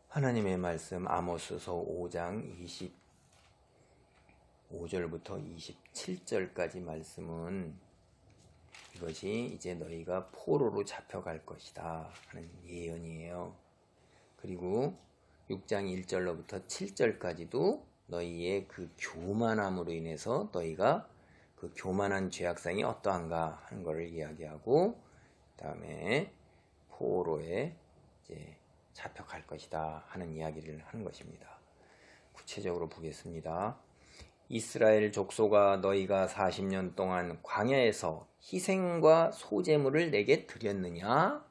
하나님의 말씀 아모스서 5장 25절부터 27절까지 말씀은 이것이 이제 너희가 포로로 잡혀갈 것이다 하는 예언이에요. 그리고 6장 1절로부터 7절까지도 너희의 그 교만함으로 인해서 너희가 그 교만한 죄악상이 어떠한가 하는 것을 이야기하고, 그 다음에 포로에 이제 잡혀갈 것이다 하는 이야기를 하는 것입니다. 구체적으로 보겠습니다. 이스라엘 족속아, 너희가 40년 동안 광야에서 희생과 소제물을 내게 드렸느냐?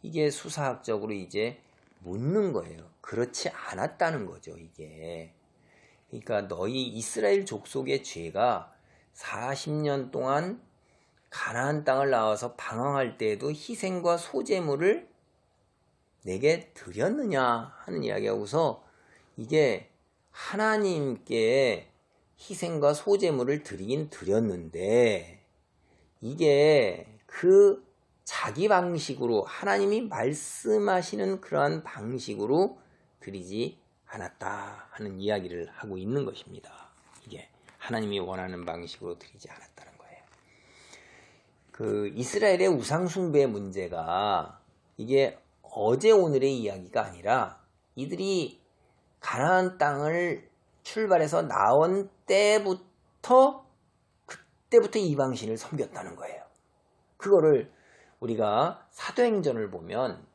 이게 수사학적으로 이제 묻는 거예요. 그렇지 않았다는 거죠, 이게. 그러니까 너희 이스라엘 족속의 죄가 40년 동안 가나안 땅을 나와서 방황할 때에도 희생과 소제물을 내게 드렸느냐 하는 이야기하고서, 이게 하나님께 희생과 소제물을 드리긴 드렸는데 이게 그 자기 방식으로 하나님이 말씀하시는 그러한 방식으로 드리지 않았다 하는 이야기를 하고 있는 것입니다. 이게 하나님이 원하는 방식으로 드리지 않았다는 거예요. 그 이스라엘의 우상숭배의 문제가 이게 어제 오늘의 이야기가 아니라 이들이 가나안 땅을 출발해서 나온 그때부터 이방신을 섬겼다는 거예요. 그거를 우리가 사도행전을 보면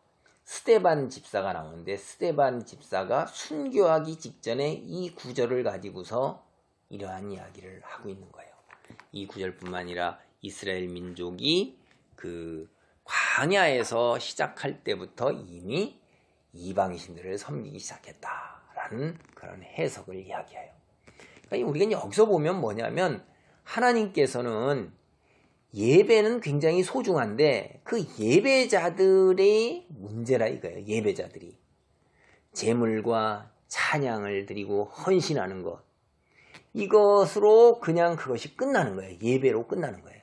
스데반 집사가 나오는데, 스데반 집사가 순교하기 직전에 이 구절을 가지고서 이러한 이야기를 하고 있는 거예요. 이 구절뿐만 아니라 이스라엘 민족이 그 광야에서 시작할 때부터 이미 이방신들을 섬기기 시작했다라는 그런 해석을 이야기해요. 그러니까 우리가 여기서 보면 뭐냐면, 하나님께서는 예배는 굉장히 소중한데 그 예배자들의 문제라 이거예요. 예배자들이 제물과 찬양을 드리고 헌신하는 것, 이것으로 그냥 그것이 끝나는 거예요. 예배로 끝나는 거예요.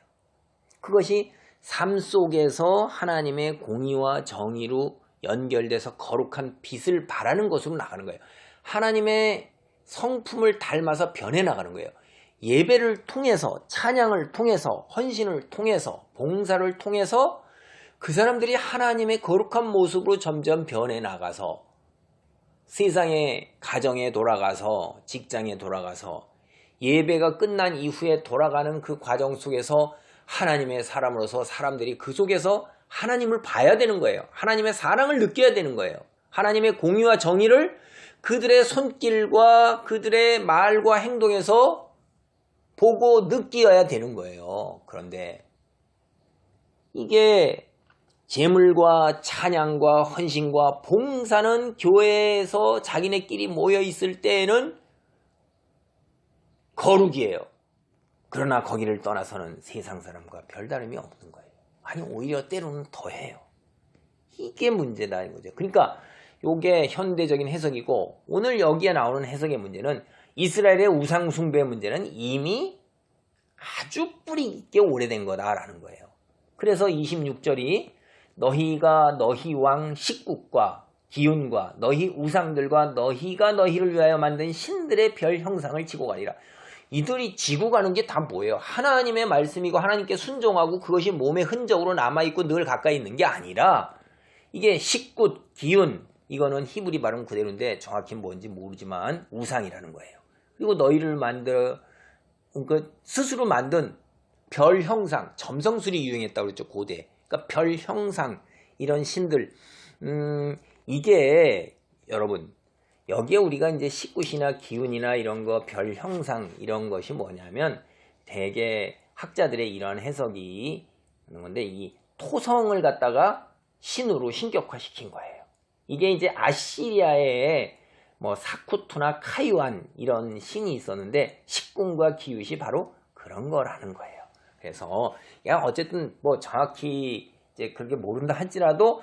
그것이 삶 속에서 하나님의 공의와 정의로 연결돼서 거룩한 빛을 발하는 것으로 나가는 거예요. 하나님의 성품을 닮아서 변해나가는 거예요. 예배를 통해서, 찬양을 통해서, 헌신을 통해서, 봉사를 통해서 그 사람들이 하나님의 거룩한 모습으로 점점 변해나가서 세상의 가정에 돌아가서, 직장에 돌아가서, 예배가 끝난 이후에 돌아가는 그 과정 속에서 하나님의 사람으로서 사람들이 그 속에서 하나님을 봐야 되는 거예요. 하나님의 사랑을 느껴야 되는 거예요. 하나님의 공의와 정의를 그들의 손길과 그들의 말과 행동에서 보고 느껴야 되는 거예요. 그런데 이게 제물과 찬양과 헌신과 봉사는 교회에서 자기네끼리 모여 있을 때에는 거룩이에요. 그러나 거기를 떠나서는 세상 사람과 별다름이 없는 거예요. 아니, 오히려 때로는 더해요. 이게 문제다 이거죠. 그러니까 이게 현대적인 해석이고, 오늘 여기에 나오는 해석의 문제는 이스라엘의 우상 숭배의 문제는 이미 아주 뿌리 있게 오래된 거다라는 거예요. 그래서 26절이 너희가 너희 왕 식국과 기운과 너희 우상들과 너희가 너희를 위하여 만든 신들의 별 형상을 지고 가리라. 이들이 지고 가는 게 다 뭐예요? 하나님의 말씀이고 하나님께 순종하고 그것이 몸의 흔적으로 남아있고 늘 가까이 있는 게 아니라, 이게 식굿, 기운, 이거는 히브리 발음 그대로인데 정확히 뭔지 모르지만 우상이라는 거예요. 그리고 너희를 그러니까 스스로 만든 별 형상, 점성술이 유행했다고 그랬죠, 고대. 그러니까 별 형상, 이런 신들, 이게 여러분, 여기에 우리가 이제 식굿이나 기운이나 이런 거, 별 형상, 이런 것이 뭐냐면 대개 학자들의 이런 해석이 하는 건데, 이 토성을 갖다가 신으로 신격화시킨 거예요. 이게 이제 아시리아에 뭐 사쿠투나 카유안 이런 신이 있었는데, 식군과 기욤이 바로 그런 거라는 거예요. 그래서 어쨌든 뭐 정확히 이제 그렇게 모른다 할지라도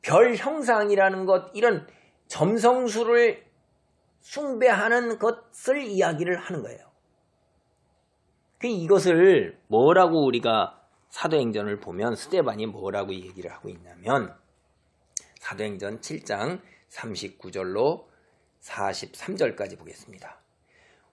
별 형상이라는 것, 이런 점성술을 숭배하는 것을 이야기를 하는 거예요. 이것을 뭐라고 우리가 사도행전을 보면 스데반이 뭐라고 얘기를 하고 있냐면 사도행전 7장 39절로 43절까지 보겠습니다.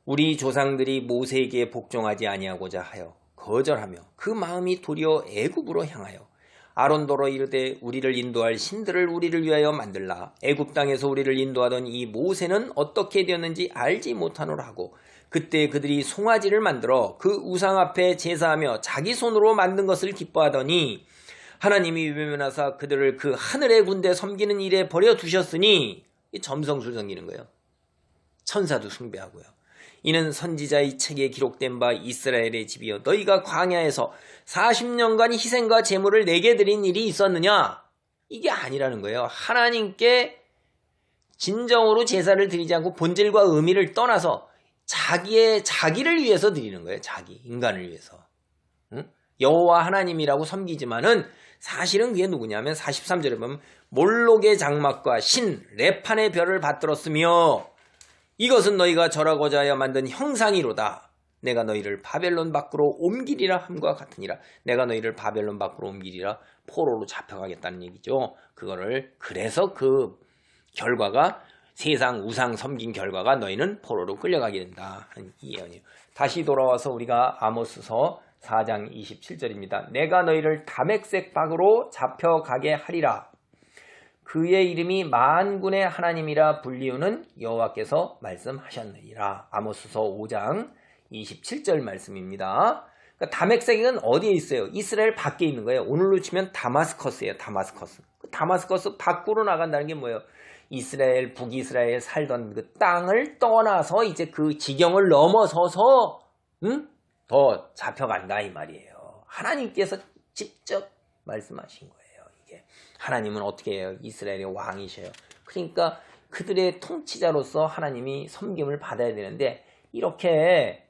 우리 조상들이 모세에게 복종하지 아니하고자 하여 거절하며 그 마음이 도리어 애굽으로 향하여 아론도로 이르되 우리를 인도할 신들을 우리를 위하여 만들라. 애굽 땅에서 우리를 인도하던 이 모세는 어떻게 되었는지 알지 못하노라 하고 그때 그들이 송아지를 만들어 그 우상 앞에 제사하며 자기 손으로 만든 것을 기뻐하더니 하나님이 외면하사 그들을 그 하늘의 군대 섬기는 일에 버려두셨으니 점성술 섬기는 거예요. 천사도 숭배하고요. 이는 선지자의 책에 기록된 바 이스라엘의 집이여 너희가 광야에서 40년간 희생과 제물을 내게 드린 일이 있었느냐? 이게 아니라는 거예요. 하나님께 진정으로 제사를 드리지 않고 본질과 의미를 떠나서 자기를 위해서 드리는 거예요. 인간을 위해서. 응? 여호와 하나님이라고 섬기지만은 사실은 그게 누구냐면 43절에 보면 몰록의 장막과 신 레판의 별을 받들었으며 이것은 너희가 절하고자 하여 만든 형상이로다. 내가 너희를 바벨론 밖으로 옮기리라 함과 같으니라. 내가 너희를 바벨론 밖으로 옮기리라. 포로로 잡혀가겠다는 얘기죠. 그래서 그 결과가 세상 우상 섬긴 결과가 너희는 포로로 끌려가게 된다 하는 이 예언이에요. 다시 돌아와서 우리가 아모스서 4장 27절입니다. 내가 너희를 다맥색 박으로 잡혀가게 하리라. 그의 이름이 만군의 하나님이라 불리우는 여호와께서 말씀하셨느니라. 아모스서 5장 27절 말씀입니다. 그러니까 다맥색은 어디에 있어요? 이스라엘 밖에 있는 거예요. 오늘로 치면 다마스커스예요. 다마스커스 밖으로 나간다는 게 뭐예요? 북이스라엘 살던 그 땅을 떠나서 이제 그 지경을 넘어서서 더 잡혀간다 이 말이에요. 하나님께서 직접 말씀하신 거예요. 하나님은 어떻게 해요? 이스라엘의 왕이셔요. 그러니까 그들의 통치자로서 하나님이 섬김을 받아야 되는데 이렇게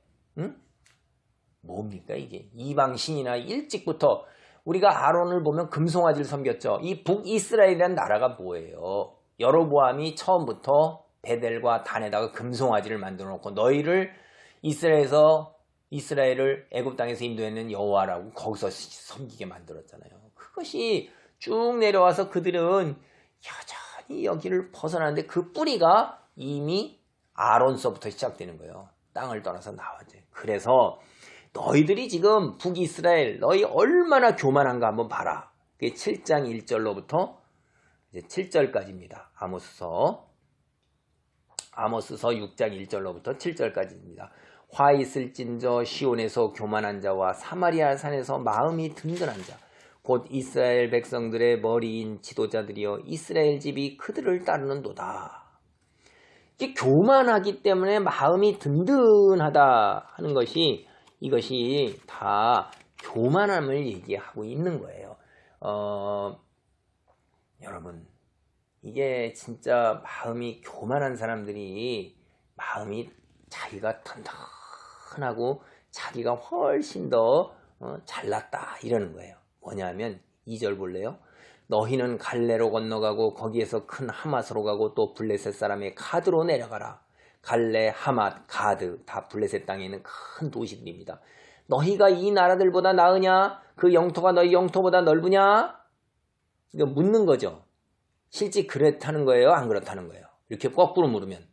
뭡니까 이게? 이방신이나 일찍부터 우리가 아론을 보면 금송아지를 섬겼죠. 이 북이스라엘이라는 나라가 뭐예요? 여로보암이 처음부터 베델과 단에다가 금송아지를 만들어 놓고 너희를 이스라엘을 애굽 땅에서 인도했는 여호와라고 거기서 섬기게 만들었잖아요. 그것이 쭉 내려와서 그들은 여전히 여기를 벗어나는데 그 뿌리가 이미 아론서부터 시작되는 거예요. 땅을 떠나서 나와죠. 그래서 너희들이 지금 북이스라엘 너희 얼마나 교만한가 한번 봐라. 그게 7장 1절로부터 이제 7절까지입니다. 아모스서 6장 1절로부터 7절까지입니다. 화 있을진저 시온에서 교만한 자와 사마리아 산에서 마음이 든든한 자 곧 이스라엘 백성들의 머리인 지도자들이여 이스라엘 집이 그들을 따르는도다. 이게 교만하기 때문에 마음이 든든하다 하는 것이 이것이 다 교만함을 얘기하고 있는 거예요. 여러분 이게 진짜 마음이 교만한 사람들이 마음이 자기가 든든하고 자기가 훨씬 더 잘났다 이러는 거예요. 뭐냐면 2절 볼래요? 너희는 갈레로 건너가고 거기에서 큰 하맛으로 가고 또 블레셋 사람의 가드로 내려가라. 갈레, 하맛, 가드 다 블레셋 땅에 있는 큰 도시들입니다. 너희가 이 나라들보다 나으냐? 그 영토가 너희 영토보다 넓으냐? 이거 묻는 거죠. 실제 그렇다는 거예요? 안 그렇다는 거예요? 이렇게 거꾸로 물으면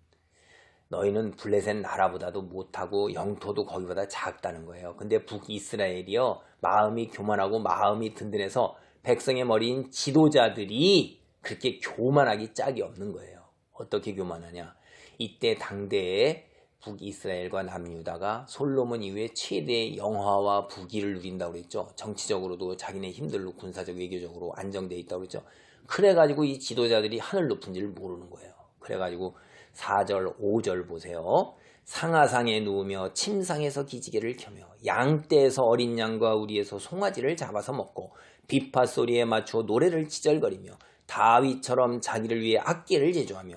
너희는 블레셋 나라보다도 못하고 영토도 거기보다 작다는 거예요. 근데 북이스라엘이요. 마음이 교만하고 마음이 든든해서 백성의 머리인 지도자들이 그렇게 교만하기 짝이 없는 거예요. 어떻게 교만하냐? 이때 당대에 북이스라엘과 남유다가 솔로몬 이후에 최대의 영화와 부귀를 누린다고 그랬죠. 정치적으로도 자기네 힘들로 군사적 외교적으로 안정되어 있다고 그랬죠. 그래가지고 이 지도자들이 하늘 높은지를 모르는 거예요. 그래가지고 4절 5절 보세요. 상하상에 누우며 침상에서 기지개를 켜며 양떼에서 어린 양과 우리에서 송아지를 잡아서 먹고 비파 소리에 맞춰 노래를 지절거리며 다윗처럼 자기를 위해 악기를 제조하며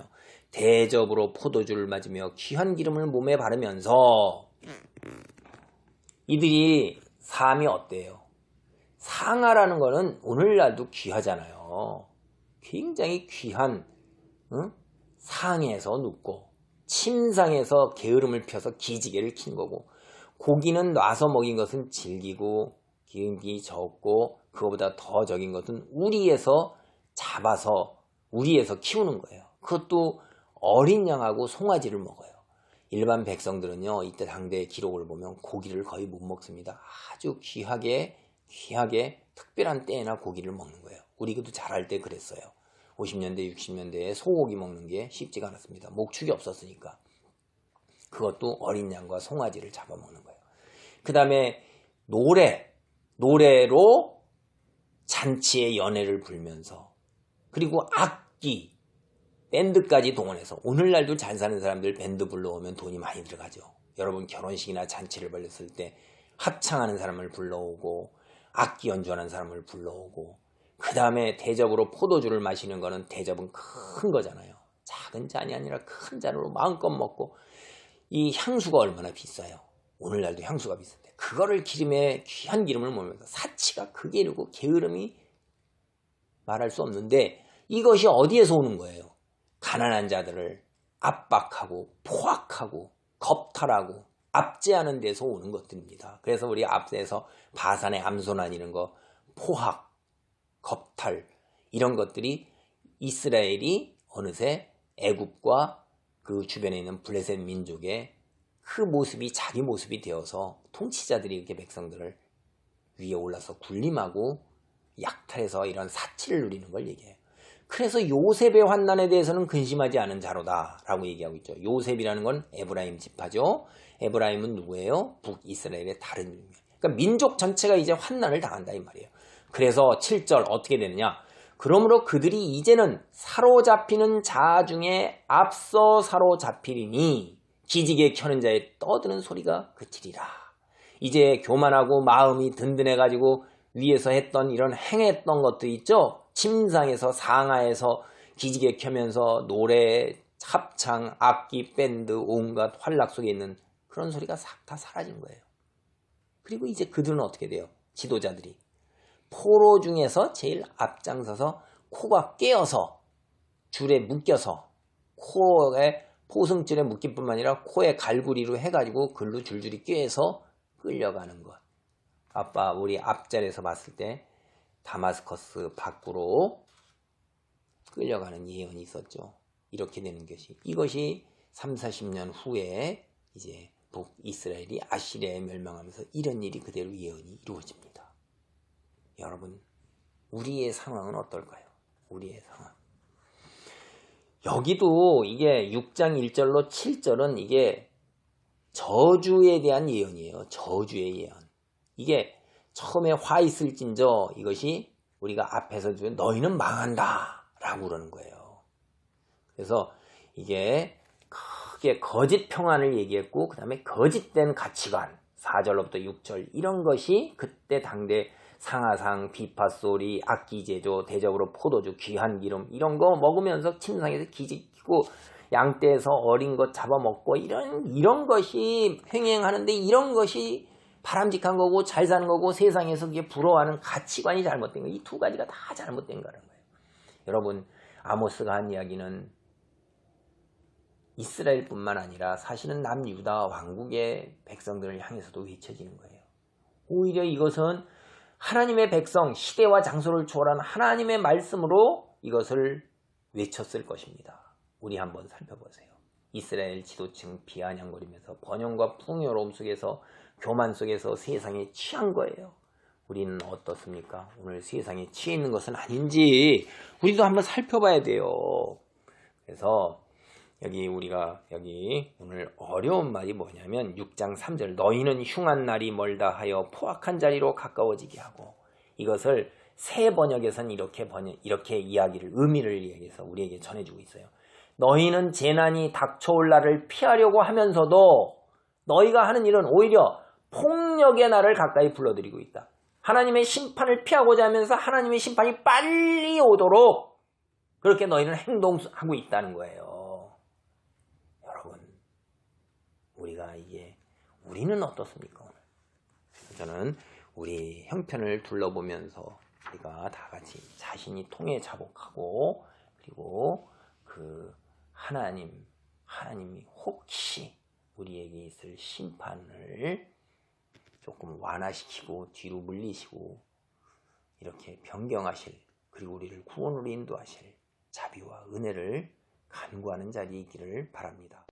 대접으로 포도주를 맞으며 귀한 기름을 몸에 바르면서 이들이 삶이 어때요? 상하라는 거는 오늘날도 귀하잖아요. 굉장히 귀한 상에서 눕고 침상에서 게으름을 펴서 기지개를 킨 거고, 고기는 놔서 먹인 것은 질기고 기름기 적고 그거보다 더 적인 것은 우리에서 잡아서 우리에서 키우는 거예요. 그것도 어린 양하고 송아지를 먹어요. 일반 백성들은요, 이때 당대의 기록을 보면 고기를 거의 못 먹습니다. 아주 귀하게 특별한 때에나 고기를 먹는 거예요. 우리도 자랄 때 그랬어요. 50년대 60년대에 소고기 먹는 게 쉽지가 않았습니다. 목축이 없었으니까. 그것도 어린 양과 송아지를 잡아먹는 거예요. 그 다음에 노래로 잔치의 연회를 불면서, 그리고 악기, 밴드까지 동원해서, 오늘날도 잘 사는 사람들 밴드 불러오면 돈이 많이 들어가죠. 여러분 결혼식이나 잔치를 벌였을 때 합창하는 사람을 불러오고 악기 연주하는 사람을 불러오고, 그 다음에 대접으로 포도주를 마시는 거는 대접은 큰 거잖아요. 작은 잔이 아니라 큰 잔으로 마음껏 먹고, 이 향수가 얼마나 비싸요. 오늘날도 향수가 비싼데 그거를 귀한 기름을 먹으면서 사치가 극에 이르고 게으름이 말할 수 없는데, 이것이 어디에서 오는 거예요? 가난한 자들을 압박하고 포악하고 겁탈하고 압제하는 데서 오는 것들입니다. 그래서 우리 앞에서 바산의 암소난 이런 거, 포악, 겁탈, 이런 것들이 이스라엘이 어느새 애굽과 그 주변에 있는 블레셋 민족의 그 모습이 자기 모습이 되어서 통치자들이 이렇게 백성들을 위에 올라서 군림하고 약탈해서 이런 사치를 누리는 걸 얘기해요. 그래서 요셉의 환난에 대해서는 근심하지 않은 자로다 라고 얘기하고 있죠. 요셉이라는 건 에브라임 지파죠. 에브라임은 누구예요? 북이스라엘의 다른 민족. 그러니까 민족 전체가 이제 환난을 당한다 이 말이에요. 그래서 7절 어떻게 되느냐? 그러므로 그들이 이제는 사로잡히는 자 중에 앞서 사로잡히리니 기지개 켜는 자의 떠드는 소리가 그치리라. 이제 교만하고 마음이 든든해가지고 위에서 했던 이런 행했던 것들 있죠? 침상에서 상하에서 기지개 켜면서 노래, 합창, 악기, 밴드, 온갖 활락 속에 있는 그런 소리가 싹 다 사라진 거예요. 그리고 이제 그들은 어떻게 돼요? 지도자들이 포로 중에서 제일 앞장서서 코가 깨어서 줄에 묶여서, 코에 포승줄에 묶일 뿐만 아니라 코에 갈구리로 해가지고 글로 줄줄이 꿰서 끌려가는 것. 우리 앞자리에서 봤을 때 다마스커스 밖으로 끌려가는 예언이 있었죠. 이렇게 되는 것이, 이것이 30-40년 후에 이제 북이스라엘이 아시리아에 멸망하면서 이런 일이 그대로 예언이 이루어집니다. 여러분, 우리의 상황은 어떨까요? 우리의 상황. 여기도 이게 6장 1절로 7절은 이게 저주에 대한 예언이에요. 저주의 예언. 이게 처음에 화 있을진저, 이것이 우리가 앞에서 주면 너희는 망한다 라고 그러는 거예요. 그래서 이게 크게 거짓 평안을 얘기했고, 그 다음에 거짓된 가치관, 4절로부터 6절, 이런 것이 그때 당대 상하상, 비파소리, 악기 제조, 대접으로 포도주, 귀한 기름, 이런 거 먹으면서 침상에서 기지키고 양떼에서 어린 것 잡아먹고 이런 것이 횡행하는데, 이런 것이 바람직한 거고 잘 사는 거고 세상에서 그게 부러워하는 가치관이 잘못된 거예요. 이 두 가지가 다 잘못된 거라는 거예요. 여러분, 아모스가 한 이야기는 이스라엘뿐만 아니라 사실은 남유다 왕국의 백성들을 향해서도 외쳐지는 거예요. 오히려 이것은 하나님의 백성, 시대와 장소를 초월한 하나님의 말씀으로 이것을 외쳤을 것입니다. 우리 한번 살펴보세요. 이스라엘 지도층 비아냥거리면서 번영과 풍요로움 속에서, 교만 속에서 세상에 취한 거예요. 우리는 어떻습니까? 오늘 세상에 취해 있는 것은 아닌지 우리도 한번 살펴봐야 돼요. 그래서 우리가 오늘 어려운 말이 뭐냐면 6장 3절, 너희는 흉한 날이 멀다 하여 포악한 자리로 가까워지게 하고, 이것을 새 번역에서는 이렇게 이야기를, 의미를 이야기해서 우리에게 전해주고 있어요. 너희는 재난이 닥쳐올 날을 피하려고 하면서도 너희가 하는 일은 오히려 폭력의 날을 가까이 불러들이고 있다. 하나님의 심판을 피하고자 하면서 하나님의 심판이 빨리 오도록 그렇게 너희는 행동하고 있다는 거예요. 여러분, 우리는 어떻습니까? 오늘 저는 우리 형편을 둘러보면서 우리가 다 같이 자신이 통해 자복하고 그리고 그 하나님이 혹시 우리에게 있을 심판을 조금 완화시키고 뒤로 물리시고 이렇게 변경하실 그리고 우리를 구원으로 인도하실 자비와 은혜를 간구하는 자리에 있기를 바랍니다.